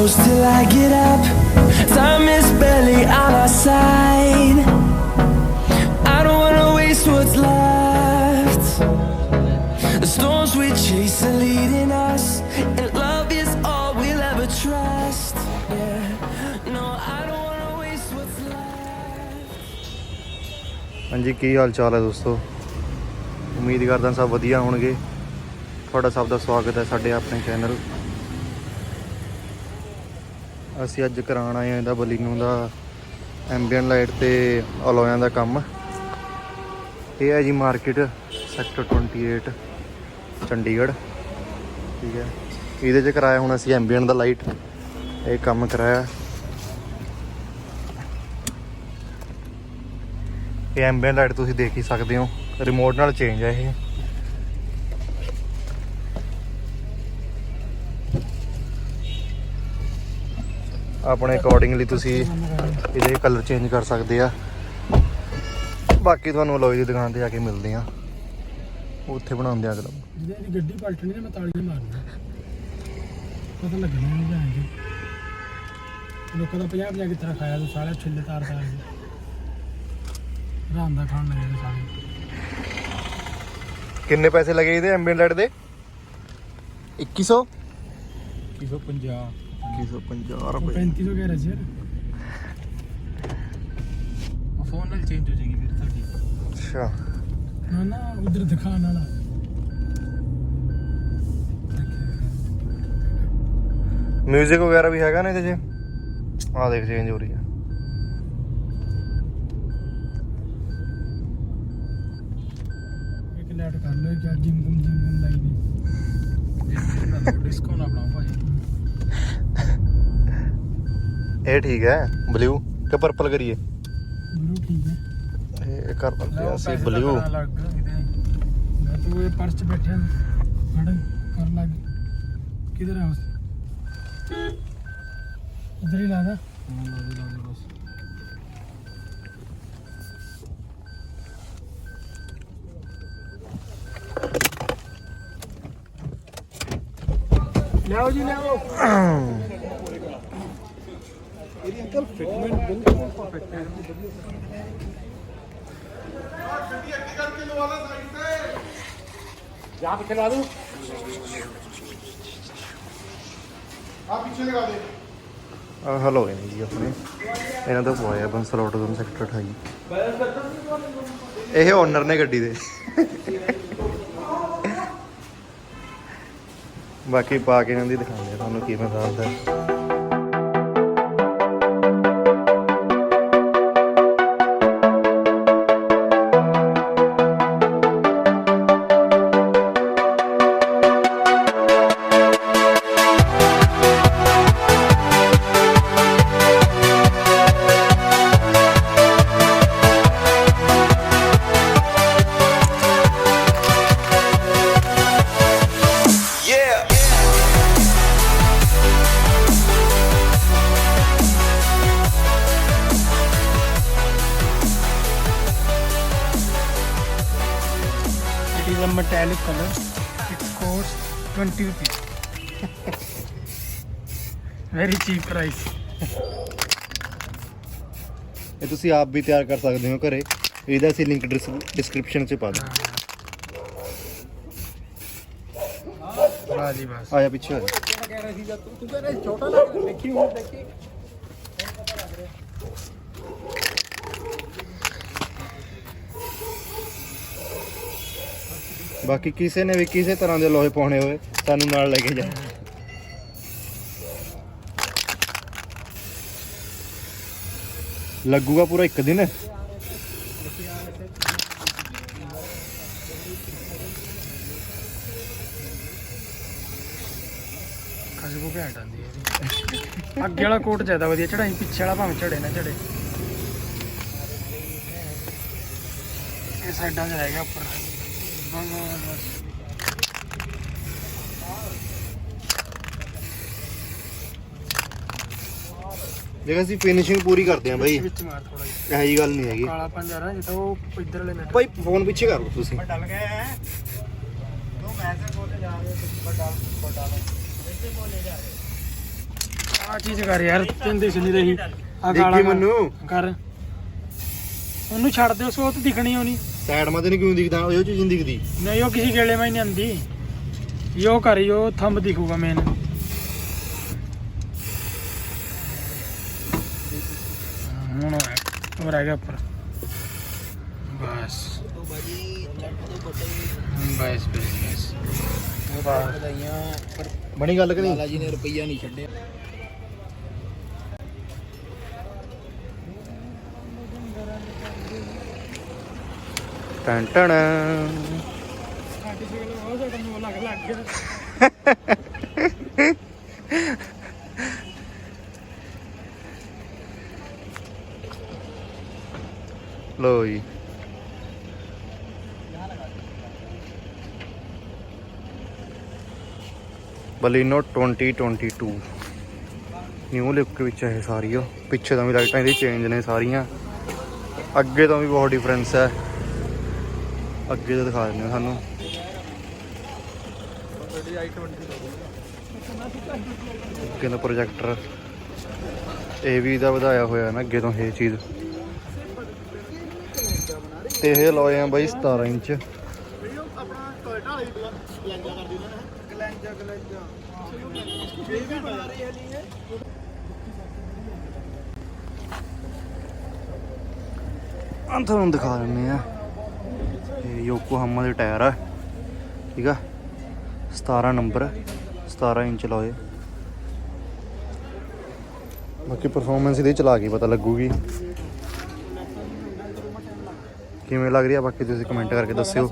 close till I get up. Time is barely on our side. I don't wanna waste what's left. The storms we chase are leading us, and love is all we'll ever trust. Yeah, no, I don't wanna waste what's left. हाँ जी, की हाल चाल है दोस्तों? उम्मीद करदा सब वधिया होणगे। ਤੁਹਾਡਾ ਸਭ ਦਾ ਸਵਾਗਤ ਹੈ ਸਾਡੇ ਆਪਣੇ ਚੈਨਲ। ਅਸੀਂ ਅੱਜ ਕਰਾਉਣ ਆਏ ਹਾਂ ਇਹਦਾ ਬਲੀਨੋ ਦਾ ਐਂਬੀਐਂਟ ਲਾਈਟ ਤੇ ਅਲੋਇਆਂ ਦਾ ਕੰਮ। ਇਹ ਹੈ ਜੀ ਮਾਰਕੀਟ ਸੈਕਟਰ 28 ਚੰਡੀਗੜ੍ਹ, ਠੀਕ ਹੈ। ਇਹਦੇ 'ਚ ਕਰਾਇਆ ਹੁਣ ਅਸੀਂ ਐਂਬੀਐਂਟ ਦਾ ਲਾਈਟ, ਇਹ ਕੰਮ ਕਰਾਇਆ। ਇਹ ਐਂਬੀਐਂਟ ਲਾਈਟ ਤੁਸੀਂ ਦੇਖ ਹੀ ਸਕਦੇ ਹੋ, ਰਿਮੋਟ ਨਾਲ ਚੇਂਜ ਹੈ ਇਹ। ਆਪਣੇ ਅਕੋਰਡਿੰਗਲੀ ਤੁਸੀਂ ਇਹਦੇ ਕਲਰ ਚੇਂਜ ਕਰ ਸਕਦੇ ਆ। ਬਾਕੀ ਤੁਹਾਨੂੰ ਅਲੋਏ ਦੀ ਦੁਕਾਨ ਤੇ ਜਾ ਕੇ ਮਿਲਦੇ ਆ, ਉੱਥੇ ਬਣਾਉਂਦੇ ਆ ਅਗਲਾ। ਜਿਹਦੀ ਗੱਡੀ ਪਲਟਣੀ ਨੇ ਮੈਂ ਤਾਲੀਆਂ ਮਾਰਨਾ, ਪਤਾ ਲੱਗਣਾ ਨਹੀਂ ਜਾਣਗੇ ਲੋਕਾਂ ਦਾ 50 ਕਿਤਰਾ ਖਾਇਆ ਤੂੰ ਸਾਲੇ ਛਿੱਲੇ ਤਾਰ ਕੇ ਰਾਮ ਦਾ ਖਾਣ ਲੱਗੇ ਸਾਰੇ। ਕਿੰਨੇ ਪੈਸੇ ਲੱਗੇ ਇਹਦੇ ਐਂਬੀਐਂਟ ਲਾਈਟ ਦੇ? 2150 ਰੁਪਏ। 3500 ਕਹਿ ਰਹੇ ਸੀ ਯਾਰ। ਫੋਨ ਨਾਲ ਚੇਂਜ ਹੋ ਜਾਏਗੀ ਫਿਰ ਤੁਹਾਡੀ। ਅੱਛਾ ਨਾ ਉਧਰ ਦਿਖਾਣ ਵਾਲਾ ਮਿਊਜ਼ਿਕ ਵਗੈਰਾ ਵੀ ਹੈਗਾ ਨਾ ਇਹਦੇ 'ਚ। ਆਹ ਦੇਖ ਚੇਂਜ ਹੋ ਰਹੀ ਆ। ਇੱਕ ਲੈਟ ਕਰ ਲਓ ਕਿ ਜਿਮ ਗੁਮ ਲਾਈ ਦੀ ਡਿਸਕੋ ਨਾ ਬਣਾਓ ਭਾਈ। ਇਹ ਠੀਕ ਹੈ ਬਲੂ ਕਿ ਪਰਪਲ ਕਰੀਏ? ਬਲੂ ਠੀਕ ਹੈ। ਇਹ ਕਰ ਦਿੰਦੇ ਆ ਅਸੀਂ ਬਲੂ। ਤੂੰ ਇਹ ਪਰਸ 'ਚ ਬੈਠਿਆ ਫੜ ਕਰ ਲੱਗ। ਕਿਧਰ ਹੈ ਉਸ? ਇਧਰ ਹੀ ਲਾ ਦਾ। ਬਸ ਲਿਆਓ ਜੀ ਲਿਆਓ। ਇਹਦੀ ਅੰਕਲ ਫਿਟਮੈਂਟ ਬਿਲਕੁਲ ਪਰਫੈਕਟ ਹੈ। ਗੱਡੀ ਅੱਗੇ ਕਰਕੇ ਲਵਾ ਲਾ ਸਾਈਡ ਤੇ। ਜਾਂ ਪਿੱਛੇ ਲਾ ਦੂੰ। ਆ ਪਿੱਛੇ ਲਗਾ ਦੇ। ਆ ਹਲੋ ਹੈ ਜੀ ਆਪਣੇ ਇਹਨਾਂ ਦਾ ਪਵਾਇਆ ਬੰਸਲ ਆਟੋਜ਼ਮ ਸੈਕਟਰ 28। ਇਹ ਓਨਰ ਨੇ ਗੱਡੀ ਦੇ। ਬਾਕੀ ਪਾ ਕੇ ਇਹਨਾਂ ਦੀ ਦਿਖਾਉਂਦੇ ਆ ਤੁਹਾਨੂੰ ਕਿਵੇਂ ਦੱਸਦਾ। It is a metallic color. It costs 20 rupees. Very cheap price. ਇਹ ਤੁਸੀਂ ਆਪ ਵੀ ਤਿਆਰ ਕਰ ਸਕਦੇ ਹੋ ਘਰੇ। ਇਹਦਾ ਅਸੀਂ ਲਿੰਕ ਡਿਸਕ੍ਰਿਪਸ਼ਨ 'ਚ ਪਾ ਦਾਂਗੇ। ਵਾਹ ਜੀ ਬਸ। ਆਇਆ ਪਿੱਛੇ ਆ ਜਾ। ਕਹਿ ਰਿਹਾ ਸੀ ਜਦ ਤੂੰ ਕਹਿ ਰਿਹਾ ਛੋਟਾ ਲੱਗ ਰਿਹਾ। ਦੇਖੀ ਹੁਣ ਦੇਖੀ। ਬਾਕੀ ਕਿਸੇ ਨੇ ਵੀ ਕਿਸੇ ਤਰ੍ਹਾਂ ਦੇ ਲੋਹੇ ਪਾਉਣੇ ਹੋਏ ਸਾਨੂੰ ਨਾਲ ਲੈ ਕੇ ਜਾ। ਲੱਗੂਗਾ ਪੂਰਾ ਇੱਕ ਦਿਨ। ਖੁਸ਼ਬੂ ਘੈਂਟ ਆਉਂਦੀ ਹੈ ਇਹਦੀ। ਅੱਗੇ ਵਾਲਾ ਕੋਟ ਜ਼ਿਆਦਾ ਵਧੀਆ ਚੜਾਈ, ਪਿੱਛੇ ਵਾਲਾ ਭਾਵੇਂ ਝੜੇ ਨਾ ਝੜੇ। ਇਹ ਸਾਈਡਾਂ 'ਚ ਰਹਿ ਗਿਆ ਉੱਪਰ। ਦੇਖ ਅਸੀਂ ਫਿਨਿਸ਼ਿੰਗ ਪੂਰੀ ਕਰਦੇ ਹਾਂ ਬਾਈ। ਵਿੱਚ ਮਾਰ ਥੋੜਾ ਜਿਹਾ। ਇਹੋ ਜਿਹੀ ਗੱਲ ਨਹੀਂ ਹੈਗੀ। ਕਾਲਾ ਪੰਜਾ ਰਹਾ ਜਿੱਦਾਂ ਉਹ ਇੱਧਰ ਵਾਲੇ ਨਟ। ਭਾਈ ਫੋਨ ਪਿੱਛੇ ਕਰ ਲਓ ਤੁਸੀਂ। ਡਲ ਗਏ ਹੈ तो मैसेज बोले जा रहे हो बटाल बटाल ऐसे बोले जा रहे ਆ ਚੀਜ਼ ਕਰ ਯਾਰ ਤੈਨੂੰ ਦਿਸ ਨਹੀਂ ਰਹੀ ਆ ਗਾਲਾਂ ਦੇਖੀ ਮੈਨੂੰ ਕਰ ਉਹਨੂੰ ਛੱਡ ਦੇ ਉਸ ਉਹ ਤਾਂ ਦਿਖਣੀ ਹੋਣੀ ਸਾਈਡ ਮਾ ਤੇ ਨਹੀਂ ਕਿਉਂ ਦਿਖਦਾ ਉਹ ਚੀਜ਼ ਨਹੀਂ ਦਿਖਦੀ ਨਹੀਂ ਉਹ ਕਿਸੇ ਗੇਲੇ ਮੈਂ ਨਹੀਂ ਆਂਦੀ ਯੋ ਕਰ ਯੋ ਥੰਬ ਦਿਖੂਗਾ ਮੇਨ ਹੁਣ ਉਹ ਰਹਿ ਗਿਆ ਉੱਪਰ ਬਸ ਬਸ ਬਸ ਬਣੀ ਗੱਲ ਕਿ ਨਹੀਂ ਲਾਲਾ ਜੀ ਨੇ ਰੁਪਈਆ ਨਹੀਂ ਛੱਡਿਆ ਟਨ ਟਨ ਸਾਡੀ ਸ਼ਕਲ ਉਹ ਸਾਡਾ ਨੂੰ ਲੱਗ ਗਿਆ ਲੋ ਜੀ ਬਲੀਨੋ 2022 ਨਿਊ ਲੁੱਕ ਵਿੱਚ ਹੈ ਸਾਰੀ ਉਹ ਪਿੱਛੇ ਤੋਂ ਵੀ ਲਾਈਟਾਂ ਇਹਦੀ ਚੇਂਜ ਨੇ ਸਾਰੀਆਂ ਅੱਗੇ ਤੋਂ ਵੀ ਬਹੁਤ ਡਿਫਰੈਂਸ ਹੈ ਅੱਗੇ ਤੋਂ ਦਿਖਾ ਦਿੰਦੇ ਸਾਨੂੰ ਅੱਗੇ ਦਾ ਪ੍ਰੋਜੈਕਟਰ ਇਹ ਵੀ ਇਹਦਾ ਵਧਾਇਆ ਹੋਇਆ ਨਾ ਅੱਗੇ ਤੋਂ ਇਹ ਚੀਜ਼ ਤੇ ਇਹ ਲਾਏ ਆ ਬਾਈ 17 ਇੰਚ ਤੁਹਾਨੂੰ ਦਿਖਾ ਦਿੰਦੇ ਆ ਇਹ ਯੋਕੋਹਾਮਾ ਦੇ ਟਾਇਰ ਆ ਠੀਕ ਆ 17 ਨੰਬਰ 17 ਇੰਚ ਲਾਏ ਬਾਕੀ ਪਰਫਾਰਮੈਂਸ ਇਹਦੀ ਚਲਾ ਕੇ ਪਤਾ ਲੱਗੂਗੀ ਕਿਵੇਂ ਲੱਗ ਰਹੀ ਆ ਬਾਕੀ ਤੁਸੀਂ ਕਮੈਂਟ ਕਰਕੇ ਦੱਸਿਓ